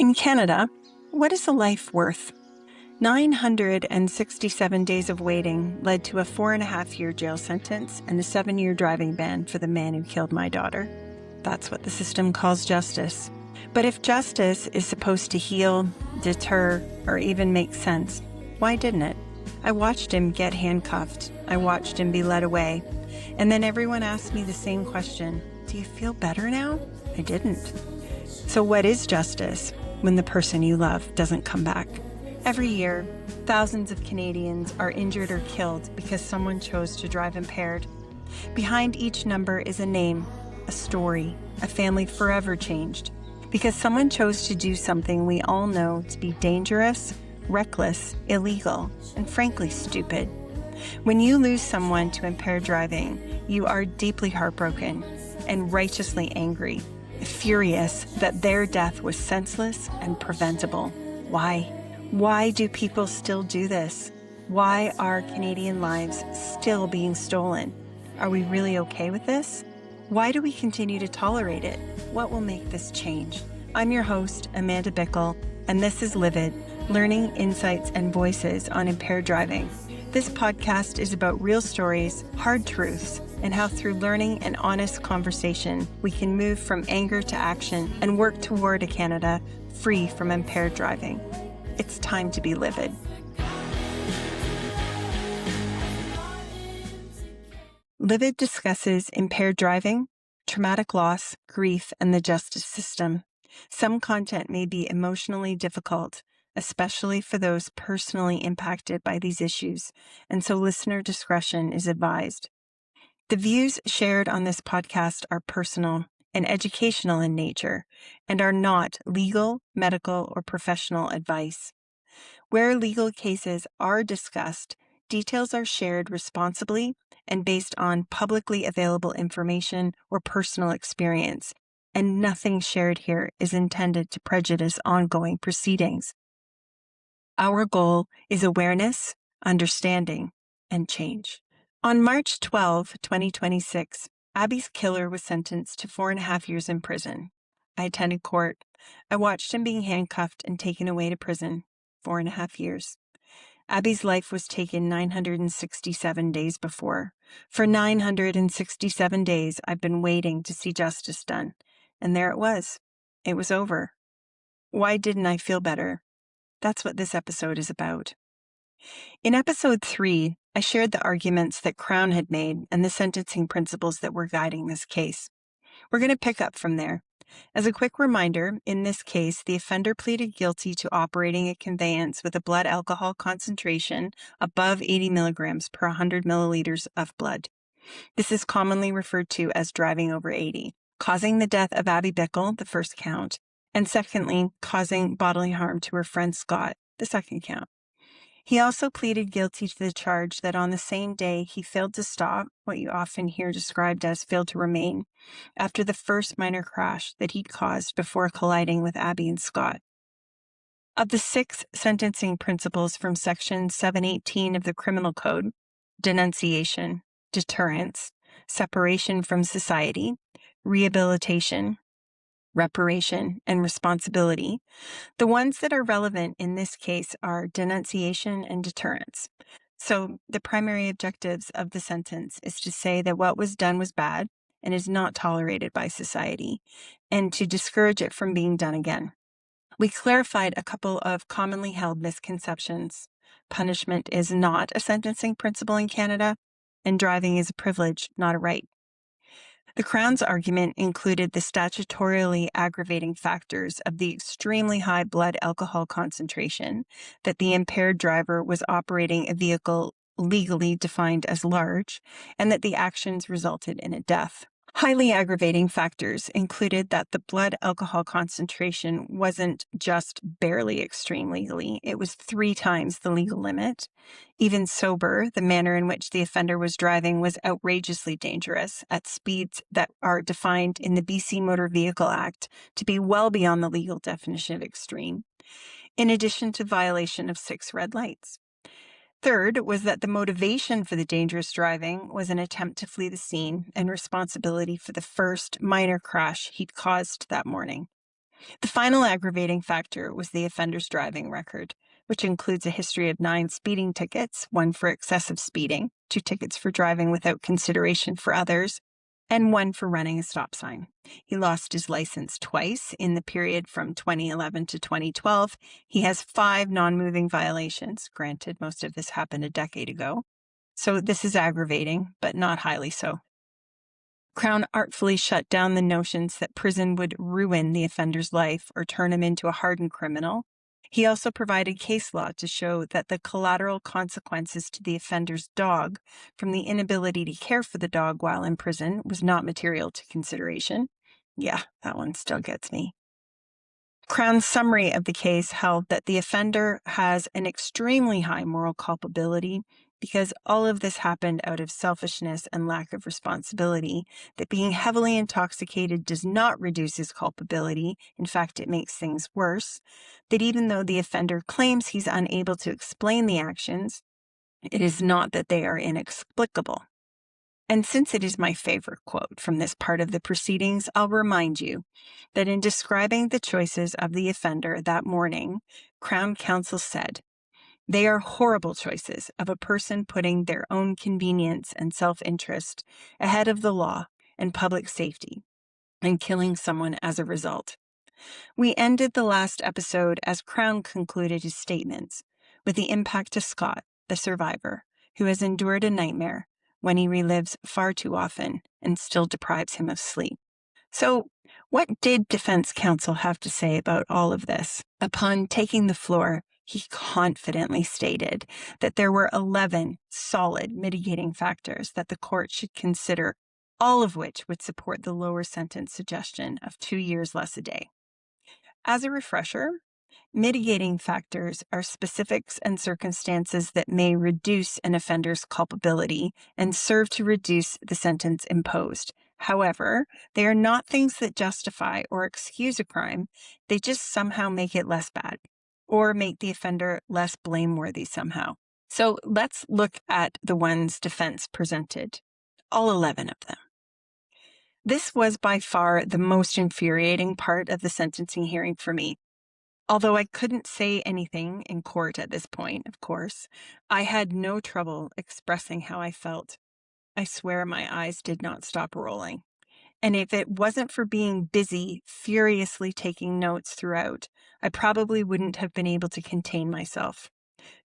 In Canada, what is a life worth? 967 days of waiting led to a 4.5-year jail sentence and a 7-year driving ban for the man who killed my daughter. That's what the system calls justice. But if justice is supposed to heal, deter, or even make sense, why didn't it? I watched him get handcuffed. I watched him be led away. And then everyone asked me the same question. Do you feel better now? I didn't. So what is justice when the person you love doesn't come back? Every year, thousands of Canadians are injured or killed because someone chose to drive impaired. Behind each number is a name, a story, a family forever changed. Because someone chose to do something we all know to be dangerous, reckless, illegal, and frankly stupid. When you lose someone to impaired driving, you are deeply heartbroken and righteously angry, furious that their death was senseless and preventable. Why? Why do people still do this? Why are Canadian lives still being stolen? Are we really okay with this? Why do we continue to tolerate it? What will make this change? I'm your host, Abbey Bickell, and this is LIVID, Learning, Insights, and Voices on Impaired Driving. This podcast is about real stories, hard truths, and how through learning and honest conversation, we can move from anger to action and work toward a Canada free from impaired driving. It's time to be livid. LIVID discusses impaired driving, traumatic loss, grief, and the justice system. Some content may be emotionally difficult, especially for those personally impacted by these issues, and so listener discretion is advised. The views shared on this podcast are personal and educational in nature and are not legal, medical, or professional advice. Where legal cases are discussed, details are shared responsibly and based on publicly available information or personal experience, and nothing shared here is intended to prejudice ongoing proceedings. Our goal is awareness, understanding, and change. On March 12, 2026, Abbey's killer was sentenced to 4.5 years in prison. I attended court. I watched him being handcuffed and taken away to prison. 4.5 years. Abbey's life was taken 967 days before. For 967 days, I've been waiting to see justice done. And there it was. It was over. Why didn't I feel better? That's what this episode is about. In episode 3, I shared the arguments that Crown had made and the sentencing principles that were guiding this case. We're going to pick up from there. As a quick reminder, in this case, the offender pleaded guilty to operating a conveyance with a blood alcohol concentration above 80 milligrams per 100 milliliters of blood. This is commonly referred to as driving over 80, causing the death of Abbey Bickell, the first count, and secondly, causing bodily harm to her friend Scott, the second count. He also pleaded guilty to the charge that on the same day he failed to stop, what you often hear described as failed to remain, after the first minor crash that he'd caused before colliding with Abbey and Scott. Of the 6 sentencing principles from Section 718 of the Criminal Code, denunciation, deterrence, separation from society, rehabilitation, reparation, and responsibility, the ones that are relevant in this case are denunciation and deterrence. So the primary objectives of the sentence is to say that what was done was bad and is not tolerated by society, and to discourage it from being done again. We clarified a couple of commonly held misconceptions. Punishment is not a sentencing principle in Canada, and driving is a privilege, not a right. The Crown's argument included the statutorily aggravating factors of the extremely high blood alcohol concentration, that the impaired driver was operating a vehicle legally defined as large, and that the actions resulted in a death. Highly aggravating factors included that the blood alcohol concentration wasn't just barely extreme legally, it was 3 times the legal limit. Even sober, the manner in which the offender was driving was outrageously dangerous at speeds that are defined in the BC Motor Vehicle Act to be well beyond the legal definition of extreme, in addition to violation of 6 red lights. Third was that the motivation for the dangerous driving was an attempt to flee the scene and responsibility for the first minor crash he'd caused that morning. The final aggravating factor was the offender's driving record, which includes a history of 9 speeding tickets, 1 for excessive speeding, 2 tickets for driving without consideration for others, and 1 for running a stop sign. He lost his license twice in the period from 2011 to 2012. He has 5 non-moving violations. Granted, most of this happened a decade ago. So this is aggravating, but not highly so. Crown artfully shut down the notions that prison would ruin the offender's life or turn him into a hardened criminal. He also provided case law to show that the collateral consequences to the offender's dog from the inability to care for the dog while in prison was not material to consideration. Yeah, that one still gets me. Crown's summary of the case held that the offender has an extremely high moral culpability because all of this happened out of selfishness and lack of responsibility, that being heavily intoxicated does not reduce his culpability. In fact, it makes things worse. That even though the offender claims he's unable to explain the actions, it is not that they are inexplicable. And since it is my favorite quote from this part of the proceedings, I'll remind you that in describing the choices of the offender that morning, Crown Counsel said, "They are horrible choices of a person putting their own convenience and self-interest ahead of the law and public safety and killing someone as a result." We ended the last episode as Crown concluded his statements with the impact to Scott, the survivor, who has endured a nightmare when he relives far too often and still deprives him of sleep. So, what did defense counsel have to say about all of this? Upon taking the floor, he confidently stated that there were 11 solid mitigating factors that the court should consider, all of which would support the lower sentence suggestion of 2 years less a day. As a refresher, mitigating factors are specifics and circumstances that may reduce an offender's culpability and serve to reduce the sentence imposed. However, they are not things that justify or excuse a crime. They just somehow make it less bad or make the offender less blameworthy somehow. So let's look at the ones defense presented, all 11 of them. This was by far the most infuriating part of the sentencing hearing for me. Although I couldn't say anything in court at this point, of course, I had no trouble expressing how I felt. I swear my eyes did not stop rolling. And if it wasn't for being busy, furiously taking notes throughout, I probably wouldn't have been able to contain myself.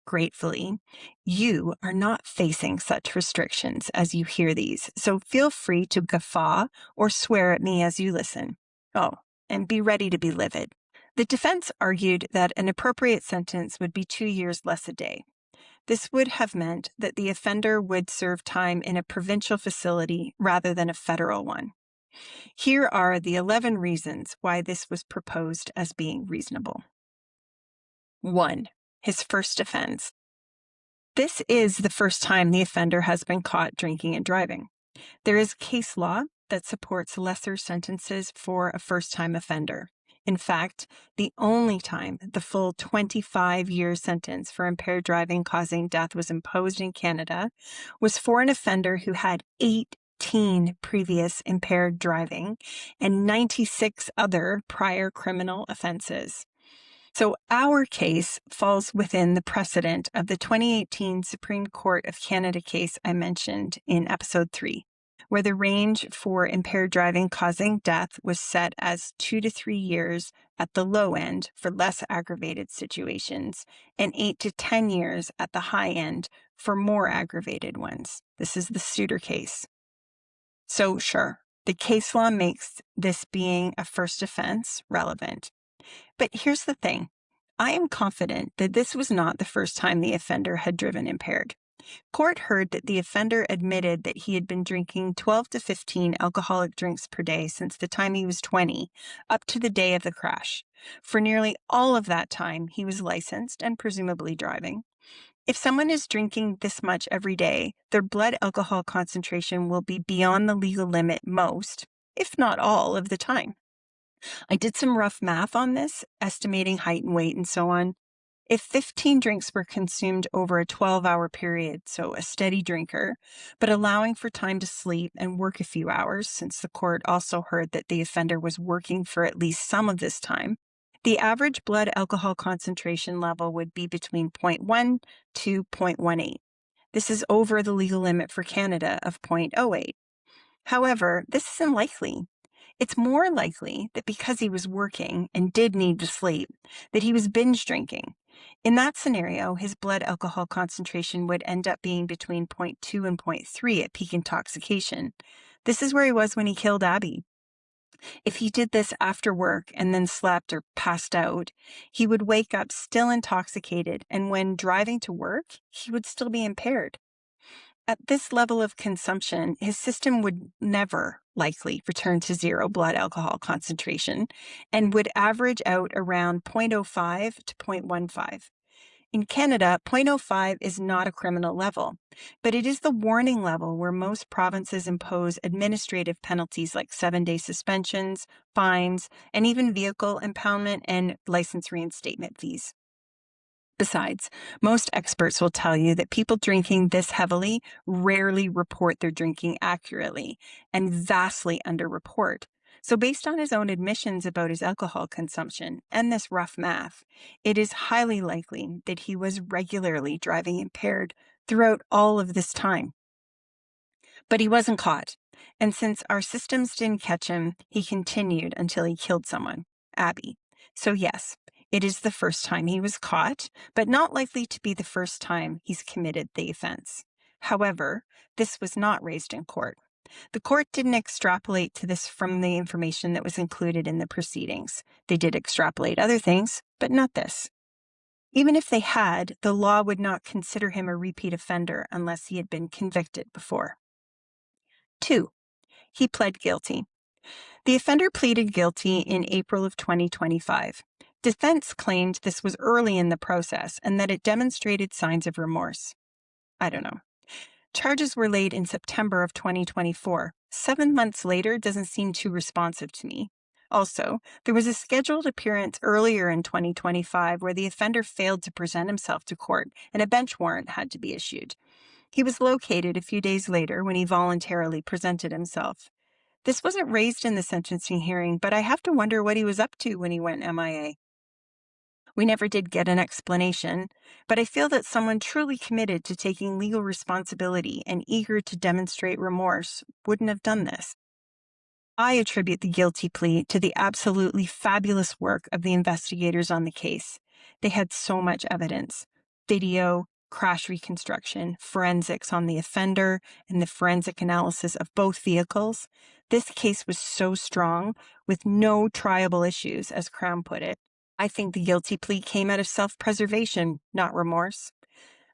Gratefully, you are not facing such restrictions as you hear these, so feel free to guffaw or swear at me as you listen. Oh, and be ready to be livid. The defense argued that an appropriate sentence would be 2 years less a day. This would have meant that the offender would serve time in a provincial facility rather than a federal one. Here are the 11 reasons why this was proposed as being reasonable. 1. His first offense. This is the first time the offender has been caught drinking and driving. There is case law that supports lesser sentences for a first-time offender. In fact, the only time the full 25-year sentence for impaired driving causing death was imposed in Canada was for an offender who had 18 previous impaired driving and 96 other prior criminal offenses. So our case falls within the precedent of the 2018 Supreme Court of Canada case I mentioned in episode 3, where the range for impaired driving causing death was set as 2 to 3 years at the low end for less aggravated situations and 8 to 10 years at the high end for more aggravated ones. This is the Suter case. So sure, the case law makes this being a first offense relevant. But here's the thing. I am confident that this was not the first time the offender had driven impaired. Court heard that the offender admitted that he had been drinking 12 to 15 alcoholic drinks per day since the time he was 20, up to the day of the crash. For nearly all of that time, he was licensed and presumably driving. If someone is drinking this much every day, their blood alcohol concentration will be beyond the legal limit most, if not all, of the time. I did some rough math on this, estimating height and weight and so on. If 15 drinks were consumed over a 12-hour period, so a steady drinker, but allowing for time to sleep and work a few hours, since the court also heard that the offender was working for at least some of this time, the average blood alcohol concentration level would be between 0.1 to 0.18. This is over the legal limit for Canada of 0.08. However, this is unlikely. It's more likely that because he was working and did need to sleep, that he was binge drinking. In that scenario, his blood alcohol concentration would end up being between 0.2 and 0.3 at peak intoxication. This is where he was when he killed Abbey. If he did this after work and then slept or passed out, he would wake up still intoxicated, and when driving to work, he would still be impaired. At this level of consumption, his system would never likely return to zero blood alcohol concentration and would average out around 0.05 to 0.15. In Canada, 0.05 is not a criminal level, but it is the warning level where most provinces impose administrative penalties like 7-day suspensions, fines, and even vehicle impoundment and license reinstatement fees. Besides, most experts will tell you that people drinking this heavily rarely report their drinking accurately and vastly underreport. So based on his own admissions about his alcohol consumption and this rough math, it is highly likely that he was regularly driving impaired throughout all of this time. But he wasn't caught. And since our systems didn't catch him, he continued until he killed someone, Abbey. So yes, it is the first time he was caught, but not likely to be the first time he's committed the offense. However, this was not raised in court. The court didn't extrapolate to this from the information that was included in the proceedings. They did extrapolate other things, but not this. Even if they had, the law would not consider him a repeat offender unless he had been convicted before. 2. He pled guilty. The offender pleaded guilty in April of 2025. Defense claimed this was early in the process and that it demonstrated signs of remorse. I don't know. Charges were laid in September of 2024. 7 months later doesn't seem too responsive to me. Also, there was a scheduled appearance earlier in 2025 where the offender failed to present himself to court and a bench warrant had to be issued. He was located a few days later when he voluntarily presented himself. This wasn't raised in the sentencing hearing, but I have to wonder what he was up to when he went MIA. We never did get an explanation, but I feel that someone truly committed to taking legal responsibility and eager to demonstrate remorse wouldn't have done this. I attribute the guilty plea to the absolutely fabulous work of the investigators on the case. They had so much evidence: video, crash reconstruction, forensics on the offender, and the forensic analysis of both vehicles. This case was so strong, with no triable issues, as Crown put it. I think the guilty plea came out of self-preservation, not remorse.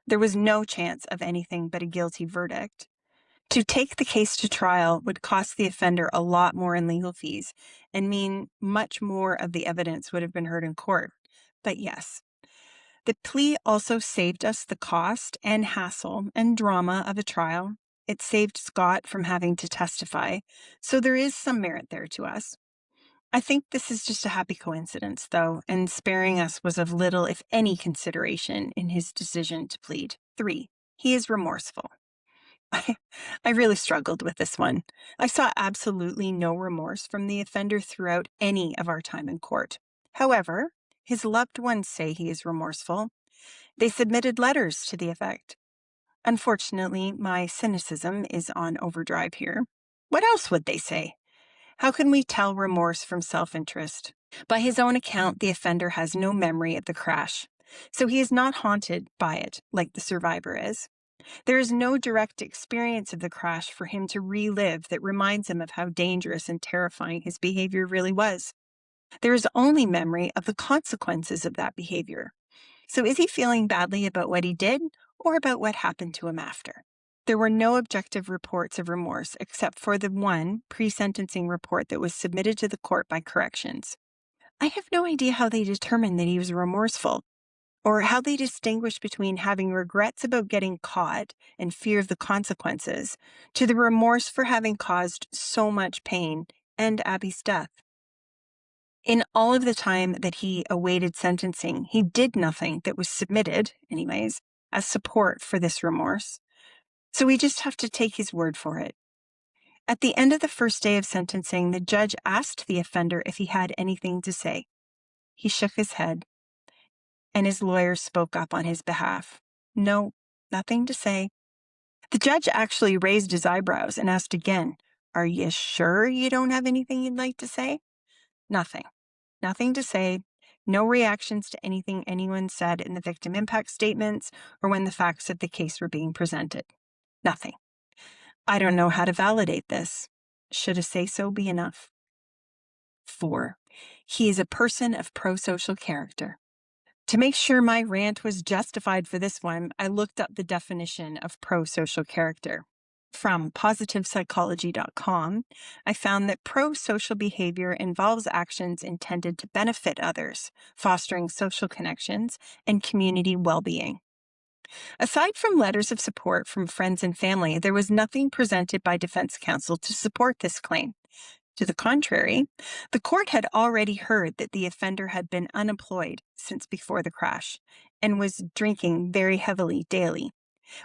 There was no chance of anything but a guilty verdict. To take the case to trial would cost the offender a lot more in legal fees and mean much more of the evidence would have been heard in court. But yes, the plea also saved us the cost and hassle and drama of a trial. It saved Scott from having to testify, so there is some merit there to us. I think this is just a happy coincidence, though, and sparing us was of little, if any, consideration in his decision to plead. 3. He is remorseful. I really struggled with this one. I saw absolutely no remorse from the offender throughout any of our time in court. However, his loved ones say he is remorseful. They submitted letters to the effect. Unfortunately, my cynicism is on overdrive here. What else would they say? How can we tell remorse from self-interest? By his own account, the offender has no memory of the crash, so he is not haunted by it like the survivor is. There is no direct experience of the crash for him to relive that reminds him of how dangerous and terrifying his behavior really was. There is only memory of the consequences of that behavior. So is he feeling badly about what he did or about what happened to him after? There were no objective reports of remorse except for the one pre-sentencing report that was submitted to the court by corrections. I have no idea how they determined that he was remorseful, or how they distinguish between having regrets about getting caught and fear of the consequences to the remorse for having caused so much pain and Abbey's death. In all of the time that he awaited sentencing, he did nothing that was submitted, anyways, as support for this remorse. So we just have to take his word for it. At the end of the first day of sentencing, the judge asked the offender if he had anything to say. He shook his head, and his lawyer spoke up on his behalf. No, nothing to say. The judge actually raised his eyebrows and asked again, "Are you sure you don't have anything you'd like to say?" Nothing. Nothing to say. No reactions to anything anyone said in the victim impact statements or when the facts of the case were being presented. Nothing. I don't know how to validate this. Should a say-so be enough? 4. He is a person of pro-social character. To make sure my rant was justified for this one, I looked up the definition of pro-social character. From positivepsychology.com, I found that pro-social behavior involves actions intended to benefit others, fostering social connections and community well-being. Aside from letters of support from friends and family, there was nothing presented by defense counsel to support this claim. To the contrary, the court had already heard that the offender had been unemployed since before the crash and was drinking very heavily daily.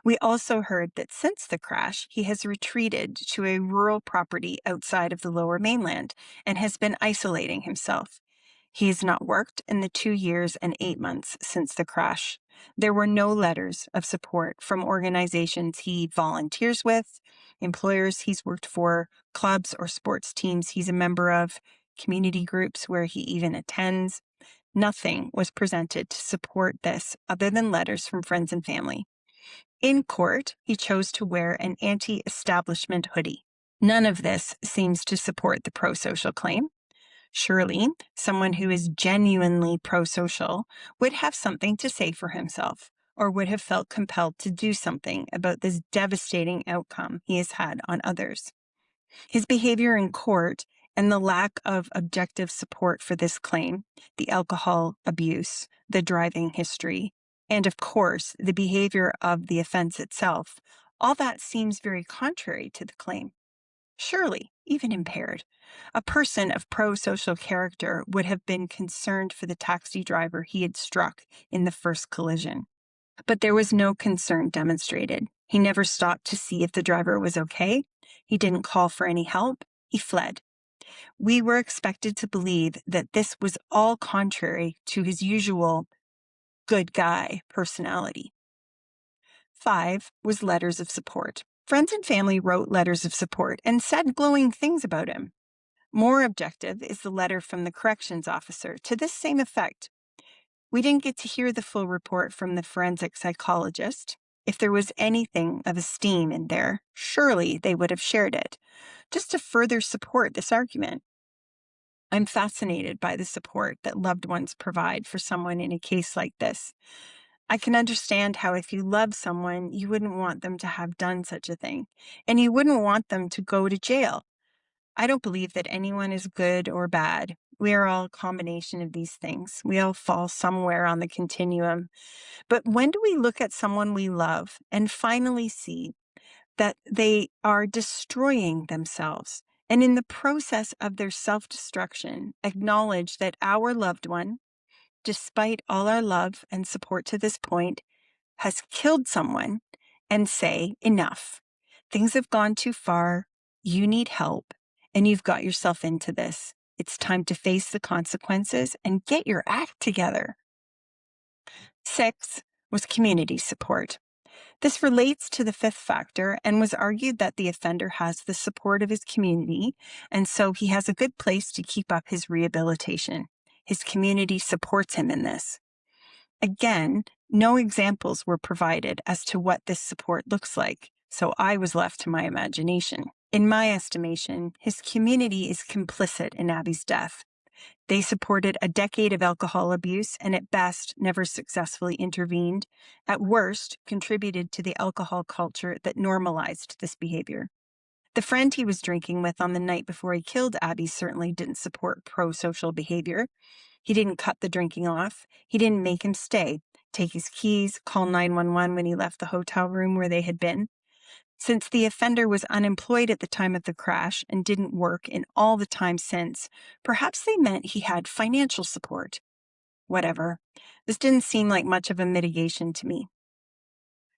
We also heard that since the crash, he has retreated to a rural property outside of the Lower Mainland and has been isolating himself. He has not worked in the 2 years and 8 months since the crash. There were no letters of support from organizations he volunteers with, employers he's worked for, clubs or sports teams he's a member of, community groups where he even attends. Nothing was presented to support this other than letters from friends and family. In court, he chose to wear an anti-establishment hoodie. None of this seems to support the pro-social claim. Surely, someone who is genuinely pro-social would have something to say for himself, or would have felt compelled to do something about this devastating outcome he has had on others. His behavior in court and the lack of objective support for this claim, the alcohol abuse, the driving history, and of course, the behavior of the offense itself, all that seems very contrary to the claim. Surely, even impaired, a person of pro-social character would have been concerned for the taxi driver he had struck in the first collision. But there was no concern demonstrated. He never stopped to see if the driver was okay. He didn't call for any help. He fled. We were expected to believe that this was all contrary to his usual good guy personality. 5 was letters of support. Friends and family wrote letters of support and said glowing things about him. More objective is the letter from the corrections officer to this same effect. We didn't get to hear the full report from the forensic psychologist. If there was anything of esteem in there, surely they would have shared it, just to further support this argument. I'm fascinated by the support that loved ones provide for someone in a case like this. I can understand how if you love someone, you wouldn't want them to have done such a thing, and you wouldn't want them to go to jail. I don't believe that anyone is good or bad. We are all a combination of these things. We all fall somewhere on the continuum. But when do we look at someone we love and finally see that they are destroying themselves, and in the process of their self-destruction, acknowledge that our loved one, despite all our love and support to this point, has killed someone, and say, enough. Things have gone too far. You need help, and you've got yourself into this. It's time to face the consequences and get your act together. 6 was community support. This relates to the 5th factor and was argued that the offender has the support of his community, and so he has a good place to keep up his rehabilitation. His community supports him in this. Again, no examples were provided as to what this support looks like, so I was left to my imagination. In my estimation, his community is complicit in Abbey's death. They supported a decade of alcohol abuse and at best never successfully intervened. At worst, contributed to the alcohol culture that normalized this behavior. The friend he was drinking with on the night before he killed Abbey certainly didn't support pro-social behavior. He didn't cut the drinking off. He didn't make him stay, take his keys, call 911 when he left the hotel room where they had been. Since the offender was unemployed at the time of the crash and didn't work in all the time since, perhaps they meant he had financial support. Whatever. This didn't seem like much of a mitigation to me.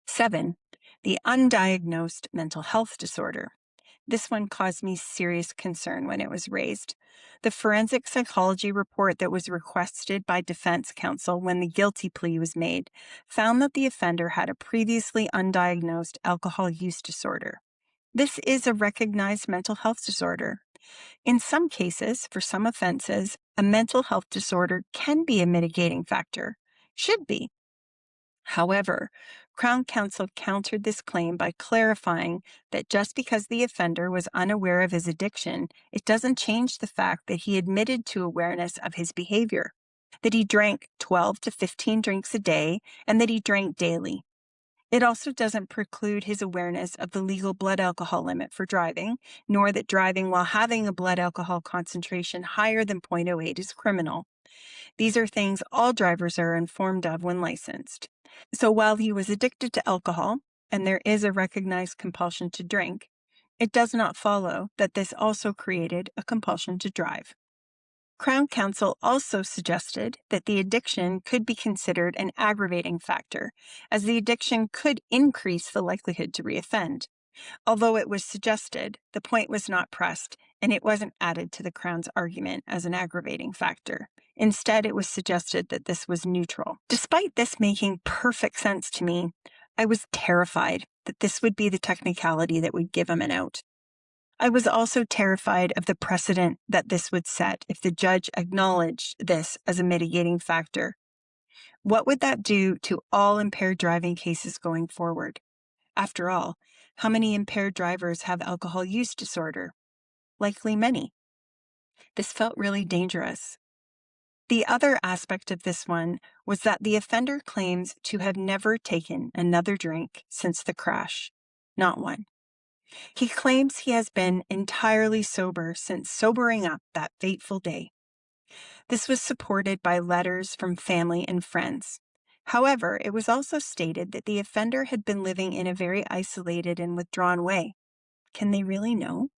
7. The undiagnosed mental health disorder. This one caused me serious concern when it was raised. The forensic psychology report that was requested by defense counsel when the guilty plea was made found that the offender had a previously undiagnosed alcohol use disorder. This is a recognized mental health disorder. In some cases, for some offenses, a mental health disorder can be a mitigating factor. Should be. However, Crown Counsel countered this claim by clarifying that just because the offender was unaware of his addiction, it doesn't change the fact that he admitted to awareness of his behavior, that he drank 12 to 15 drinks a day, and that he drank daily. It also doesn't preclude his awareness of the legal blood alcohol limit for driving, nor that driving while having a blood alcohol concentration higher than 0.08 is criminal. These are things all drivers are informed of when licensed. So while he was addicted to alcohol, and there is a recognized compulsion to drink, it does not follow that this also created a compulsion to drive. Crown Counsel also suggested that the addiction could be considered an aggravating factor, as the addiction could increase the likelihood to reoffend. Although it was suggested, the point was not pressed, and it wasn't added to the Crown's argument as an aggravating factor. Instead, it was suggested that this was neutral. Despite this making perfect sense to me, I was terrified that this would be the technicality that would give him an out. I was also terrified of the precedent that this would set if the judge acknowledged this as a mitigating factor. What would that do to all impaired driving cases going forward? After all, how many impaired drivers have alcohol use disorder? Likely many. This felt really dangerous. The other aspect of this one was that the offender claims to have never taken another drink since the crash. Not one. He claims he has been entirely sober since sobering up that fateful day. This was supported by letters from family and friends. However, it was also stated that the offender had been living in a very isolated and withdrawn way. Can they really know?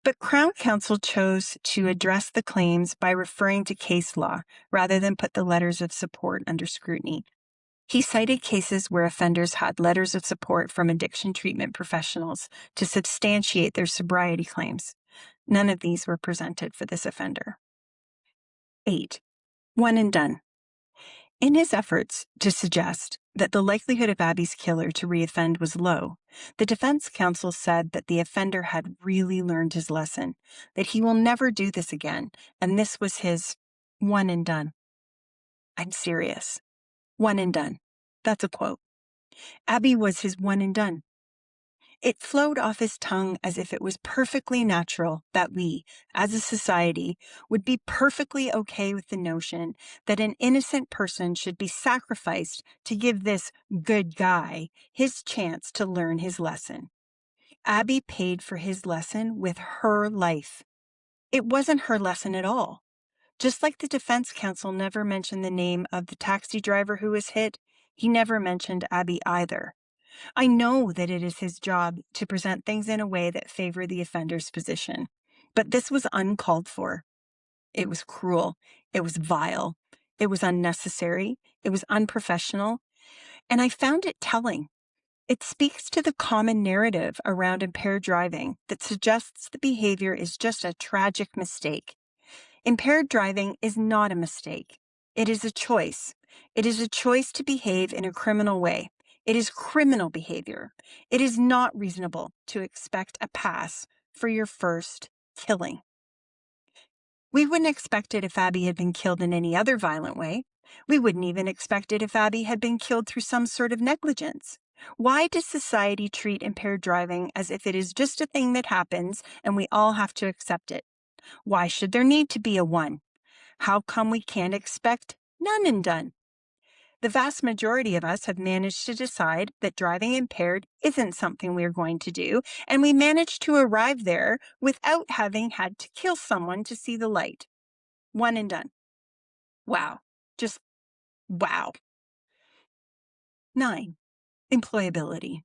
But Crown Counsel chose to address the claims by referring to case law rather than put the letters of support under scrutiny. He cited cases where offenders had letters of support from addiction treatment professionals to substantiate their sobriety claims. None of these were presented for this offender. 8. One and done. In his efforts to suggest that the likelihood of Abbey's killer to reoffend was low, the defense counsel said that the offender had really learned his lesson, that he will never do this again, and this was his one and done. I'm serious. One and done. That's a quote. Abbey was his one and done. It flowed off his tongue as if it was perfectly natural that we, as a society, would be perfectly okay with the notion that an innocent person should be sacrificed to give this good guy his chance to learn his lesson. Abbey paid for his lesson with her life. It wasn't her lesson at all. Just like the defense counsel never mentioned the name of the taxi driver who was hit, he never mentioned Abbey either. I know that it is his job to present things in a way that favor the offender's position, but this was uncalled for. It was cruel. It was vile. It was unnecessary. It was unprofessional. And I found it telling. It speaks to the common narrative around impaired driving that suggests the behavior is just a tragic mistake. Impaired driving is not a mistake. It is a choice. It is a choice to behave in a criminal way. It is criminal behavior. It is not reasonable to expect a pass for your first killing. We wouldn't expect it if Abbey had been killed in any other violent way. We wouldn't even expect it if Abbey had been killed through some sort of negligence. Why does society treat impaired driving as if it is just a thing that happens and we all have to accept it? Why should there need to be a one? How come we can't expect none and done? The vast majority of us have managed to decide that driving impaired isn't something we're going to do, and we managed to arrive there without having had to kill someone to see the light. One and done. Wow. Just wow. 9. Employability.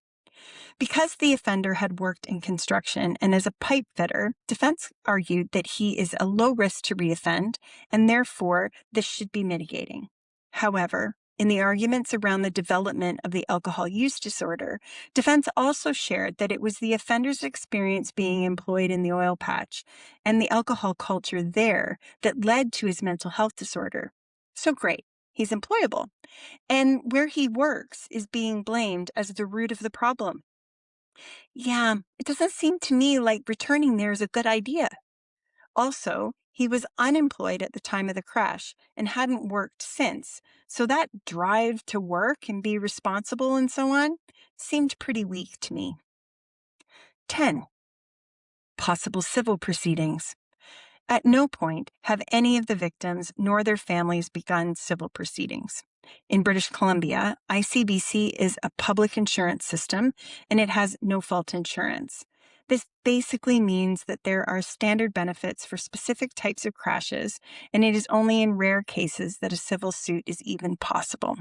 Because the offender had worked in construction and as a pipe fitter, defense argued that he is a low risk to reoffend, and therefore this should be mitigating. However, in the arguments around the development of the alcohol use disorder, defense also shared that it was the offender's experience being employed in the oil patch and the alcohol culture there that led to his mental health disorder. So great, he's employable. And where he works is being blamed as the root of the problem. Yeah, it doesn't seem to me like returning there is a good idea. Also, he was unemployed at the time of the crash and hadn't worked since, so that drive to work and be responsible and so on seemed pretty weak to me. 10. Possible civil proceedings. At no point have any of the victims nor their families begun civil proceedings. In British Columbia, ICBC is a public insurance system and it has no-fault insurance. This basically means that there are standard benefits for specific types of crashes, and it is only in rare cases that a civil suit is even possible.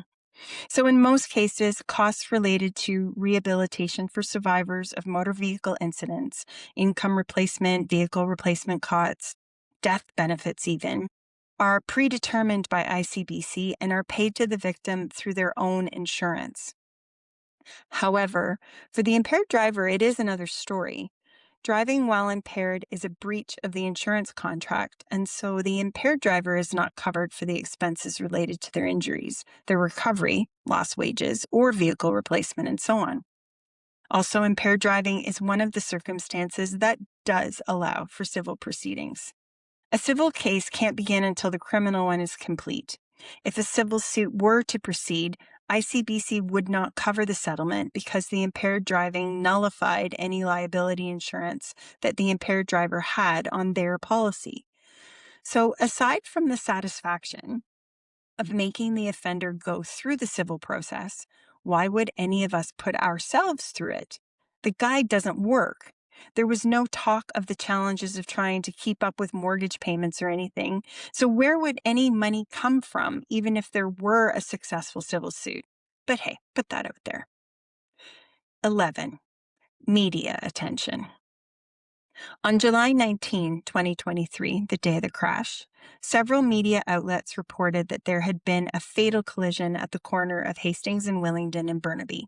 So in most cases, costs related to rehabilitation for survivors of motor vehicle incidents, income replacement, vehicle replacement costs, death benefits even, are predetermined by ICBC and are paid to the victim through their own insurance. However, for the impaired driver, it is another story. Driving while impaired is a breach of the insurance contract, and so the impaired driver is not covered for the expenses related to their injuries, their recovery, lost wages, or vehicle replacement, and so on. Also, impaired driving is one of the circumstances that does allow for civil proceedings. A civil case can't begin until the criminal one is complete. If a civil suit were to proceed, ICBC would not cover the settlement because the impaired driving nullified any liability insurance that the impaired driver had on their policy. So aside from the satisfaction of making the offender go through the civil process, why would any of us put ourselves through it? The guide doesn't work. There was no talk of the challenges of trying to keep up with mortgage payments or anything. So where would any money come from, even if there were a successful civil suit? But hey, put that out there. 11. Media attention. On July 19, 2023, the day of the crash, several media outlets reported that there had been a fatal collision at the corner of Hastings and Willingdon in Burnaby.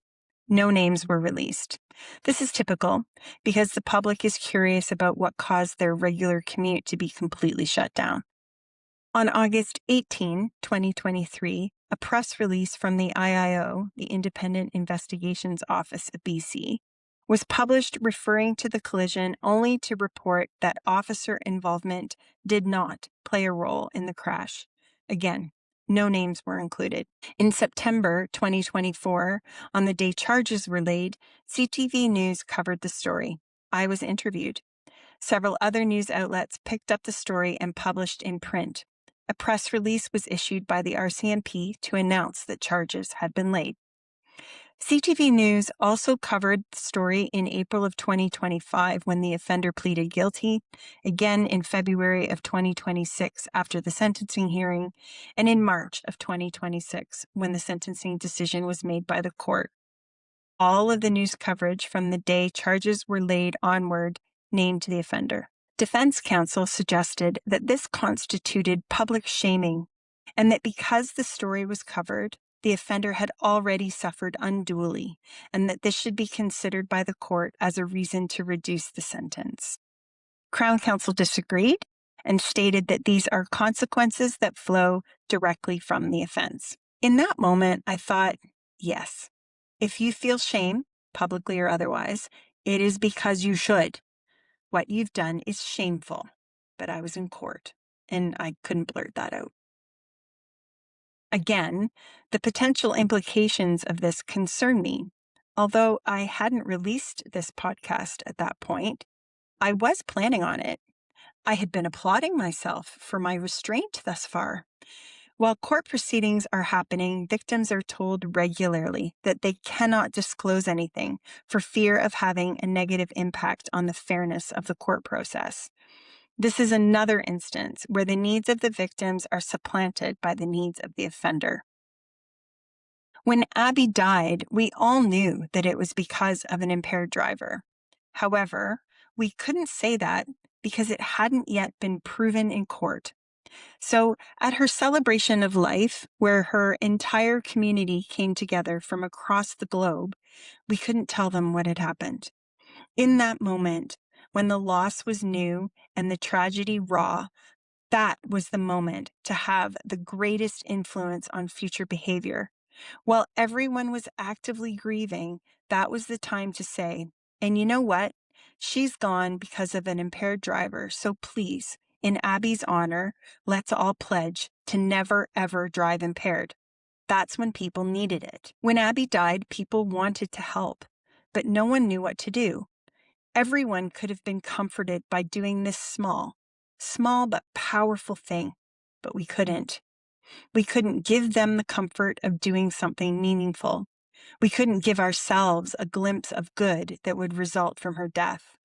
No names were released. This is typical because the public is curious about what caused their regular commute to be completely shut down. On August 18, 2023, a press release from the IIO, the Independent Investigations Office of BC, was published referring to the collision only to report that officer involvement did not play a role in the crash. Again, no names were included. In September 2024, on the day charges were laid, CTV News covered the story. I was interviewed. Several other news outlets picked up the story and published in print. A press release was issued by the RCMP to announce that charges had been laid. CTV News also covered the story in April of 2025 when the offender pleaded guilty, again in February of 2026 after the sentencing hearing, and in March of 2026 when the sentencing decision was made by the court. All of the news coverage from the day charges were laid onward named the offender. Defense counsel suggested that this constituted public shaming and that because the story was covered, the offender had already suffered unduly, and that this should be considered by the court as a reason to reduce the sentence. Crown counsel disagreed and stated that these are consequences that flow directly from the offense. In that moment, I thought, yes, if you feel shame, publicly or otherwise, it is because you should. What you've done is shameful. But I was in court, and I couldn't blurt that out. Again, the potential implications of this concern me. Although I hadn't released this podcast at that point, I was planning on it. I had been applauding myself for my restraint thus far. While court proceedings are happening, victims are told regularly that they cannot disclose anything for fear of having a negative impact on the fairness of the court process. This is another instance where the needs of the victims are supplanted by the needs of the offender. When Abbey died, we all knew that it was because of an impaired driver. However, we couldn't say that because it hadn't yet been proven in court. So, at her celebration of life, where her entire community came together from across the globe, we couldn't tell them what had happened. In that moment, when the loss was new and the tragedy raw, that was the moment to have the greatest influence on future behavior. While everyone was actively grieving, that was the time to say, and you know what? She's gone because of an impaired driver, so please, in Abby's honor, let's all pledge to never ever drive impaired. That's when people needed it. When Abbey died, people wanted to help, but no one knew what to do. Everyone could have been comforted by doing this small but powerful thing, but we couldn't. We couldn't give them the comfort of doing something meaningful. We couldn't give ourselves a glimpse of good that would result from her death.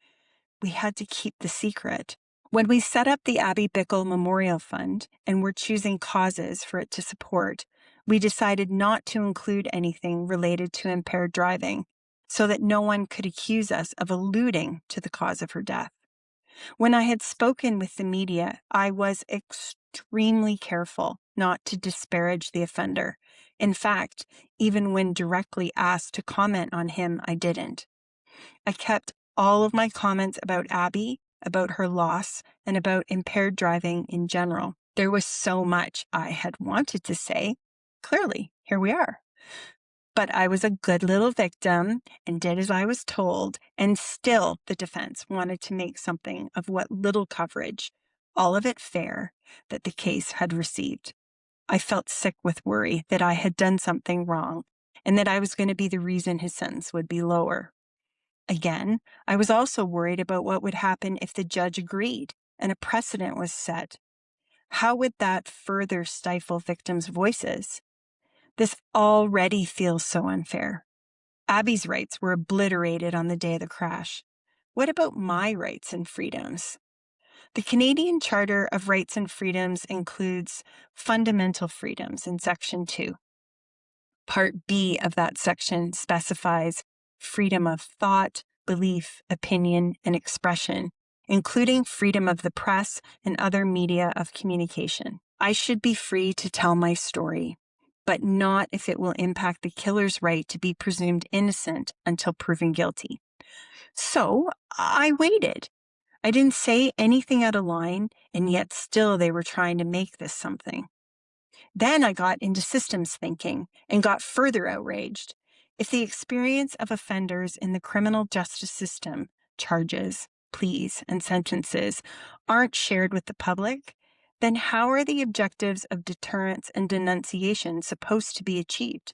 We had to keep the secret. When we set up the Abbey Bickell Memorial Fund and were choosing causes for it to support, we decided not to include anything related to impaired driving so that no one could accuse us of alluding to the cause of her death. When I had spoken with the media, I was extremely careful not to disparage the offender. In fact, even when directly asked to comment on him, I didn't. I kept all of my comments about Abbey, about her loss, and about impaired driving in general. There was so much I had wanted to say. Clearly, here we are. But I was a good little victim and did as I was told, and still the defense wanted to make something of what little coverage, all of it fair, that the case had received. I felt sick with worry that I had done something wrong and that I was going to be the reason his sentence would be lower. Again, I was also worried about what would happen if the judge agreed and a precedent was set. How would that further stifle victims' voices? This already feels so unfair. Abby's rights were obliterated on the day of the crash. What about my rights and freedoms? The Canadian Charter of Rights and Freedoms includes fundamental freedoms in Section 2. Part B of that section specifies freedom of thought, belief, opinion, and expression, including freedom of the press and other media of communication. I should be free to tell my story, but not if it will impact the killer's right to be presumed innocent until proven guilty. So I waited. I didn't say anything out of line, and yet still they were trying to make this something. Then I got into systems thinking and got further outraged. If the experience of offenders in the criminal justice system, charges, pleas, and sentences, aren't shared with the public, then how are the objectives of deterrence and denunciation supposed to be achieved?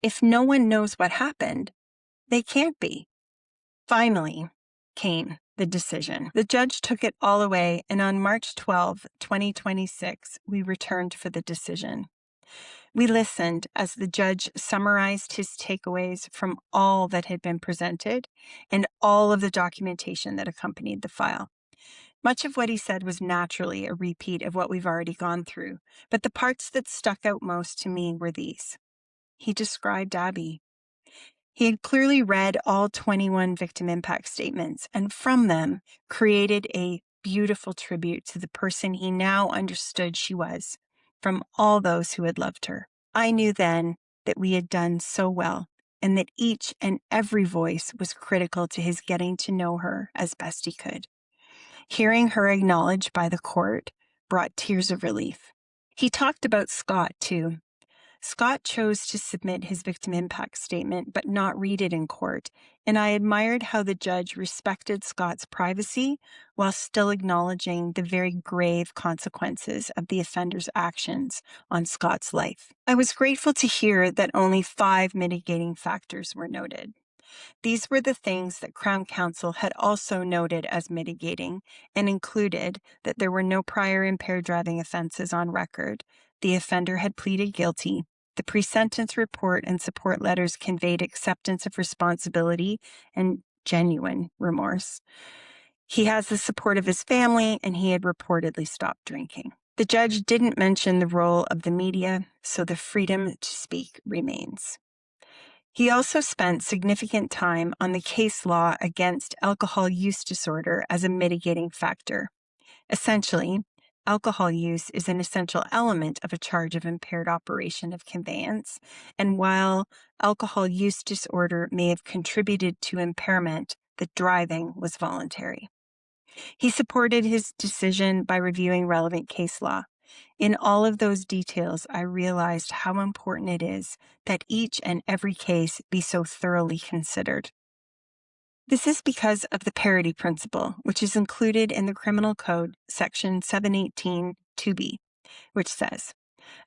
If no one knows what happened, they can't be. Finally came the decision. The judge took it all away, and on March 12, 2026, we returned for the decision. We listened as the judge summarized his takeaways from all that had been presented and all of the documentation that accompanied the file. Much of what he said was naturally a repeat of what we've already gone through, but the parts that stuck out most to me were these. He described Abbey. He had clearly read all 21 victim impact statements and from them created a beautiful tribute to the person he now understood she was from all those who had loved her. I knew then that we had done so well and that each and every voice was critical to his getting to know her as best he could. Hearing her acknowledged by the court brought tears of relief. He talked about Scott, too. Scott chose to submit his victim impact statement but not read it in court, and I admired how the judge respected Scott's privacy while still acknowledging the very grave consequences of the offender's actions on Scott's life. I was grateful to hear that only 5 mitigating factors were noted. These were the things that Crown Counsel had also noted as mitigating and included that there were no prior impaired driving offenses on record, the offender had pleaded guilty, the pre-sentence report and support letters conveyed acceptance of responsibility and genuine remorse. He has the support of his family, and he had reportedly stopped drinking. The judge didn't mention the role of the media, so the freedom to speak remains. He also spent significant time on the case law against alcohol use disorder as a mitigating factor. Essentially, alcohol use is an essential element of a charge of impaired operation of conveyance, and while alcohol use disorder may have contributed to impairment, the driving was voluntary. He supported his decision by reviewing relevant case law. In all of those details, I realized how important it is that each and every case be so thoroughly considered. This is because of the parity principle, which is included in the Criminal Code, Section 718 2B, which says,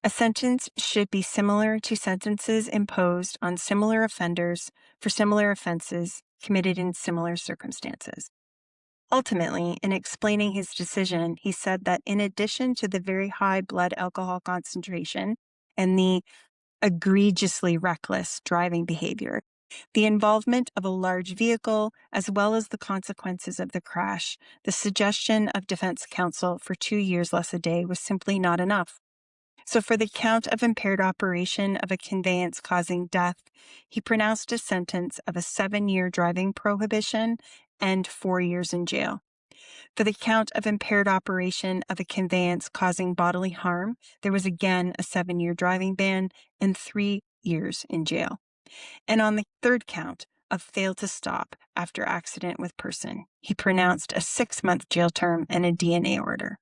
a sentence should be similar to sentences imposed on similar offenders for similar offenses committed in similar circumstances. Ultimately, in explaining his decision, he said that in addition to the very high blood alcohol concentration and the egregiously reckless driving behavior, the involvement of a large vehicle, as well as the consequences of the crash, the suggestion of defense counsel for 2 years less a day was simply not enough. So for the count of impaired operation of a conveyance causing death, he pronounced a sentence of a 7-year driving prohibition and 4 years in jail. For the count of impaired operation of a conveyance causing bodily harm, there was again a 7-year driving ban and 3 years in jail. And on the third count of fail to stop after accident with person, he pronounced a 6-month jail term and a DNA order.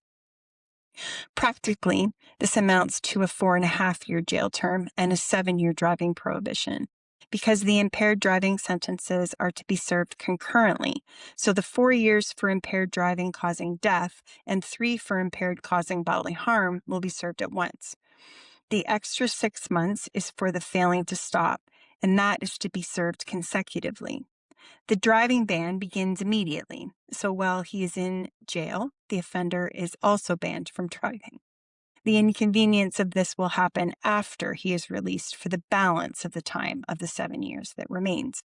Practically, this amounts to a 4.5-year jail term and a 7-year driving prohibition, because the impaired driving sentences are to be served concurrently. So the 4 years for impaired driving causing death and 3 for impaired causing bodily harm will be served at once. The extra 6 months is for the failing to stop, and that is to be served consecutively. The driving ban begins immediately, so while he is in jail, the offender is also banned from driving. The inconvenience of this will happen after he is released for the balance of the time of the 7 years that remains.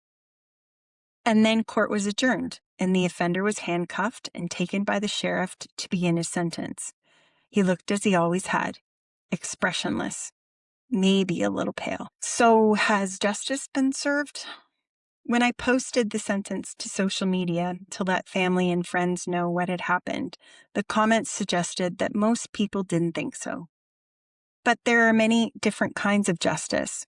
And then court was adjourned, and the offender was handcuffed and taken by the sheriff to begin his sentence. He looked as he always had, expressionless, maybe a little pale. So has justice been served? When I posted the sentence to social media to let family and friends know what had happened, the comments suggested that most people didn't think so. But there are many different kinds of justice.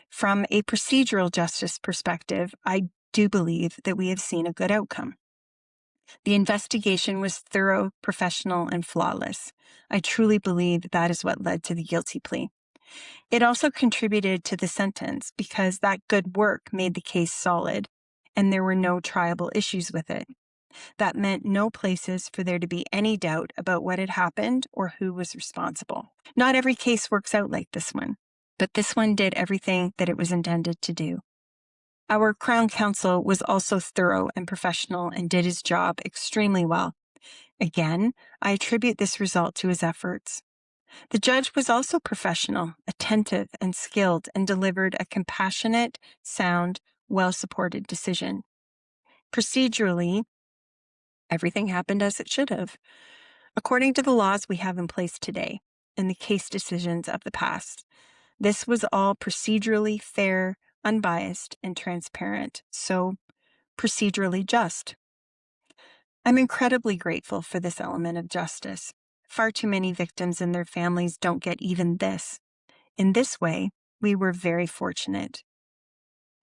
From a procedural justice perspective, I do believe that we have seen a good outcome. The investigation was thorough, professional, and flawless. I truly believe that is what led to the guilty plea. It also contributed to the sentence because that good work made the case solid, and there were no triable issues with it. That meant no places for there to be any doubt about what had happened or who was responsible. Not every case works out like this one, but this one did everything that it was intended to do. Our Crown Counsel was also thorough and professional and did his job extremely well. Again, I attribute this result to his efforts. The judge was also professional, attentive, and skilled, and delivered a compassionate, sound, well-supported decision. Procedurally, everything happened as it should have, according to the laws we have in place today and the case decisions of the past. This was all procedurally fair, unbiased, and transparent, so procedurally just. I'm incredibly grateful for this element of justice. Far too many victims and their families don't get even this. In this way, we were very fortunate.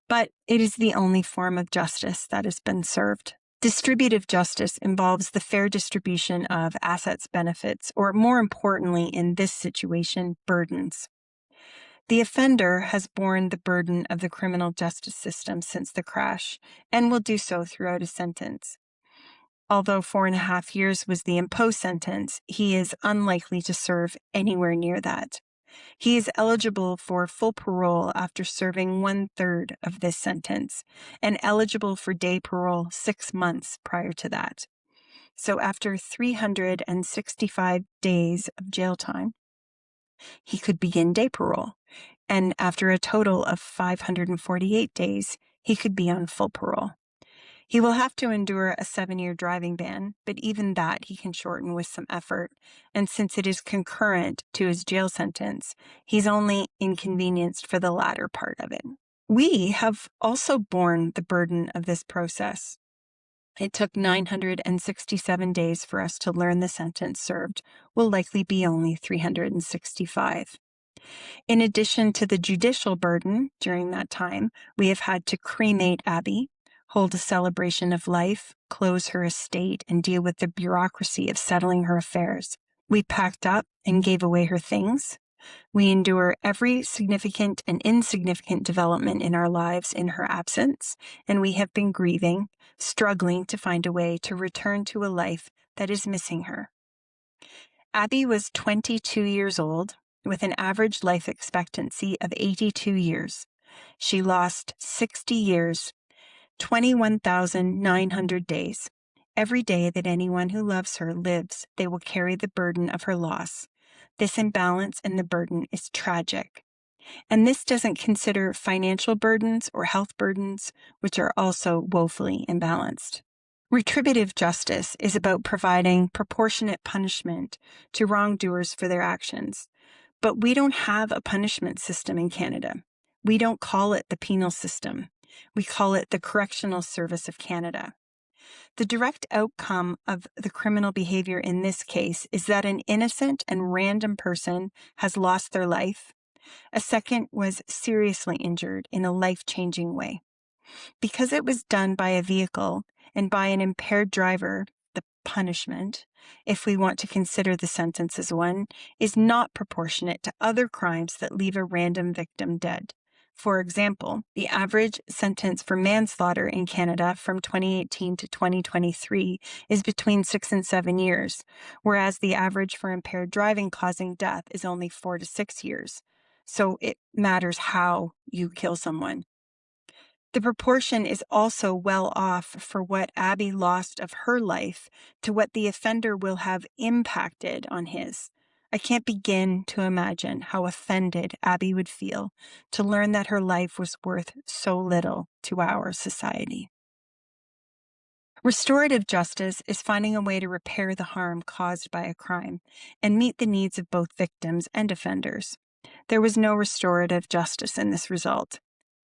But it is the only form of justice that has been served. Distributive justice involves the fair distribution of assets, benefits, or more importantly in this situation, burdens. The offender has borne the burden of the criminal justice system since the crash and will do so throughout his sentence. Although 4.5 years was the imposed sentence, he is unlikely to serve anywhere near that. He is eligible for full parole after serving 1/3 of this sentence, and eligible for day parole 6 months prior to that. So after 365 days of jail time, he could begin day parole, and after a total of 548 days, he could be on full parole. He will have to endure a 7-year driving ban, but even that he can shorten with some effort. And since it is concurrent to his jail sentence, he's only inconvenienced for the latter part of it. We have also borne the burden of this process. It took 967 days for us to learn the sentence served will likely be only 365. In addition to the judicial burden during that time, we have had to cremate Abbey, hold a celebration of life, close her estate, and deal with the bureaucracy of settling her affairs. We packed up and gave away her things. We endure every significant and insignificant development in our lives in her absence, and we have been grieving, struggling to find a way to return to a life that is missing her. Abbey was 22 years old, with an average life expectancy of 82 years. She lost 60 years, 21,900 days. Every day that anyone who loves her lives, they will carry the burden of her loss. This imbalance in the burden is tragic. And this doesn't consider financial burdens or health burdens, which are also woefully imbalanced. Retributive justice is about providing proportionate punishment to wrongdoers for their actions. But we don't have a punishment system in Canada. We don't call it the penal system. We call it the Correctional Service of Canada. The direct outcome of the criminal behavior in this case is that an innocent and random person has lost their life. A second was seriously injured in a life-changing way. Because it was done by a vehicle and by an impaired driver, the punishment, if we want to consider the sentence as one, is not proportionate to other crimes that leave a random victim dead. For example, the average sentence for manslaughter in Canada from 2018 to 2023 is between 6 and 7 years, whereas the average for impaired driving causing death is only 4 to 6 years. So it matters how you kill someone. The proportion is also well off for what Abbey lost of her life to what the offender will have impacted on his. I can't begin to imagine how offended Abbey would feel to learn that her life was worth so little to our society. Restorative justice is finding a way to repair the harm caused by a crime and meet the needs of both victims and offenders. There was no restorative justice in this result.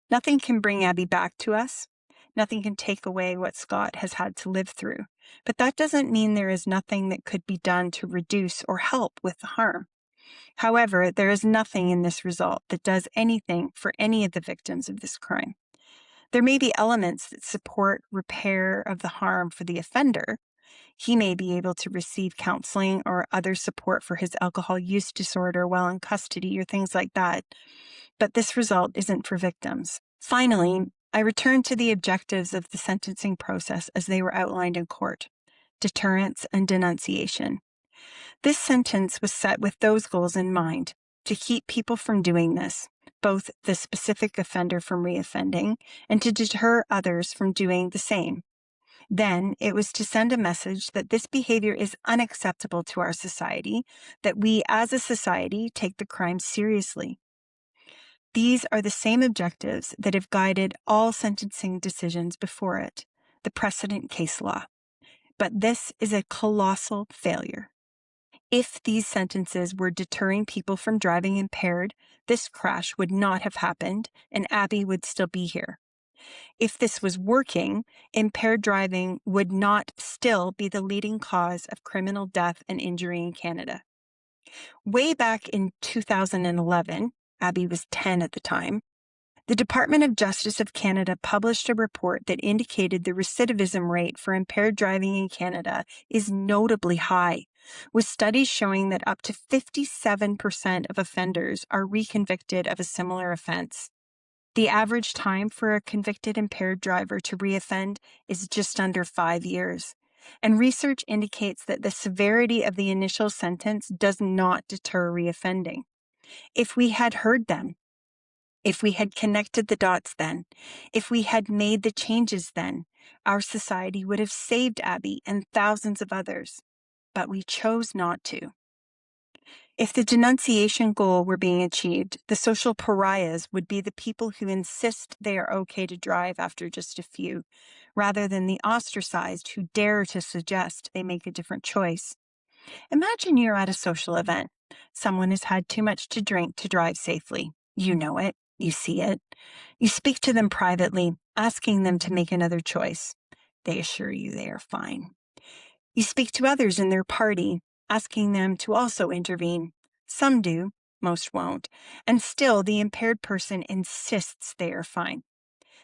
Nothing can bring Abbey back to us. Nothing can take away what Scott has had to live through. But that doesn't mean there is nothing that could be done to reduce or help with the harm. However, there is nothing in this result that does anything for any of the victims of this crime. There may be elements that support repair of the harm for the offender. He may be able to receive counseling or other support for his alcohol use disorder while in custody or things like that. But this result isn't for victims. Finally, I return to the objectives of the sentencing process as they were outlined in court: deterrence and denunciation. This sentence was set with those goals in mind, to keep people from doing this, both the specific offender from reoffending and to deter others from doing the same. Then it was to send a message that this behavior is unacceptable to our society, that we as a society take the crime seriously. These are the same objectives that have guided all sentencing decisions before it, the precedent case law. But this is a colossal failure. If these sentences were deterring people from driving impaired, this crash would not have happened and Abbey would still be here. If this was working, impaired driving would not still be the leading cause of criminal death and injury in Canada. Way back in 2011, Abbey was 10 at the time, the Department of Justice of Canada published a report that indicated the recidivism rate for impaired driving in Canada is notably high, with studies showing that up to 57% of offenders are reconvicted of a similar offense. The average time for a convicted impaired driver to reoffend is just under 5 years. And research indicates that the severity of the initial sentence does not deter reoffending. If we had heard them, if we had connected the dots then, if we had made the changes then, our society would have saved Abbey and thousands of others. But we chose not to. If the denunciation goal were being achieved, the social pariahs would be the people who insist they are okay to drive after just a few, rather than the ostracized who dare to suggest they make a different choice. Imagine you're at a social event. Someone has had too much to drink to drive safely. You know it. You see it. You speak to them privately, asking them to make another choice. They assure you they are fine. You speak to others in their party, asking them to also intervene. Some do, most won't, and still the impaired person insists they are fine.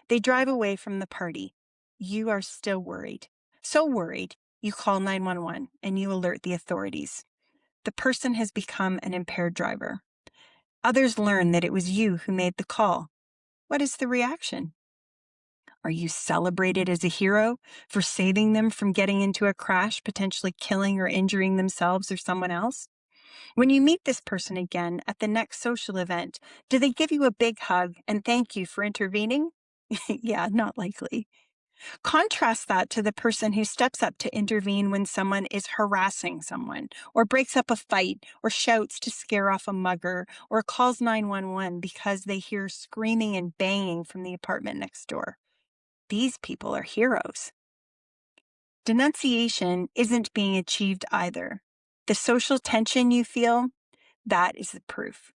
They drive away from the party. You are still worried. So worried, you call 911 and you alert the authorities. The person has become an impaired driver. Others learn that it was you who made the call. What is the reaction? Are you celebrated as a hero for saving them from getting into a crash, potentially killing or injuring themselves or someone else? When you meet this person again at the next social event, do they give you a big hug and thank you for intervening? Yeah, not likely. Contrast that to the person who steps up to intervene when someone is harassing someone, or breaks up a fight, or shouts to scare off a mugger, or calls 911 because they hear screaming and banging from the apartment next door. These people are heroes. Denunciation isn't being achieved either. The social tension you feel, that is the proof.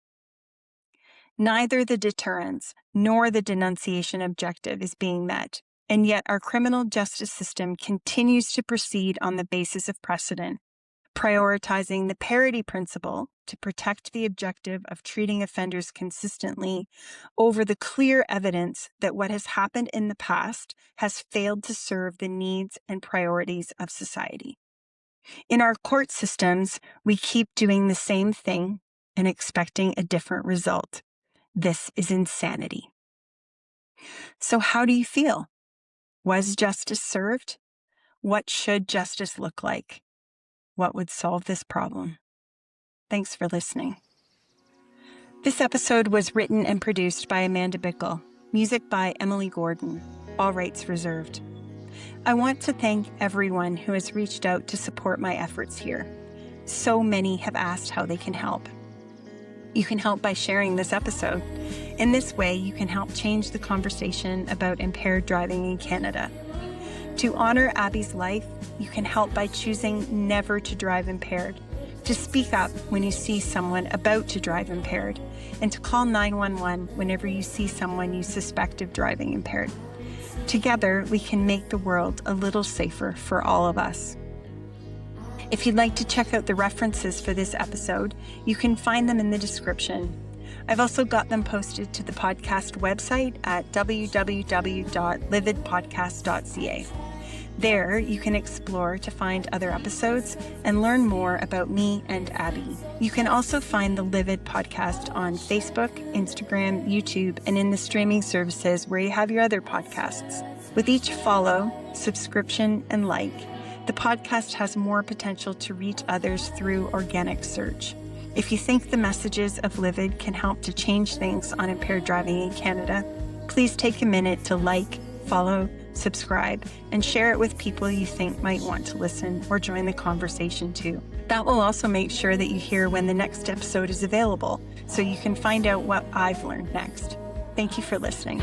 Neither the deterrence nor the denunciation objective is being met, and yet our criminal justice system continues to proceed on the basis of precedent, prioritizing the parity principle to protect the objective of treating offenders consistently over the clear evidence that what has happened in the past has failed to serve the needs and priorities of society. In our court systems, we keep doing the same thing and expecting a different result. This is insanity. So how do you feel? Was justice served? What should justice look like? What would solve this problem? Thanks for listening. This episode was written and produced by Abbey Bickell. Music by Emily Gordon. All rights reserved. I want to thank everyone who has reached out to support my efforts here. So many have asked how they can help. You can help by sharing this episode. In this way, you can help change the conversation about impaired driving in Canada. To honor Abbey's life, you can help by choosing never to drive impaired, to speak up when you see someone about to drive impaired, and to call 911 whenever you see someone you suspect of driving impaired. Together, we can make the world a little safer for all of us. If you'd like to check out the references for this episode, you can find them in the description. I've also got them posted to the podcast website at www.lividpodcast.ca. There, you can explore to find other episodes and learn more about me and Abbey. You can also find the LIVID podcast on Facebook, Instagram, YouTube, and in the streaming services where you have your other podcasts. With each follow, subscription, and like, the podcast has more potential to reach others through organic search. If you think the messages of LIVID can help to change things on impaired driving in Canada, please take a minute to like, follow, subscribe, and share it with people you think might want to listen or join the conversation too. That will also make sure that you hear when the next episode is available, so you can find out what I've learned next. Thank you for listening.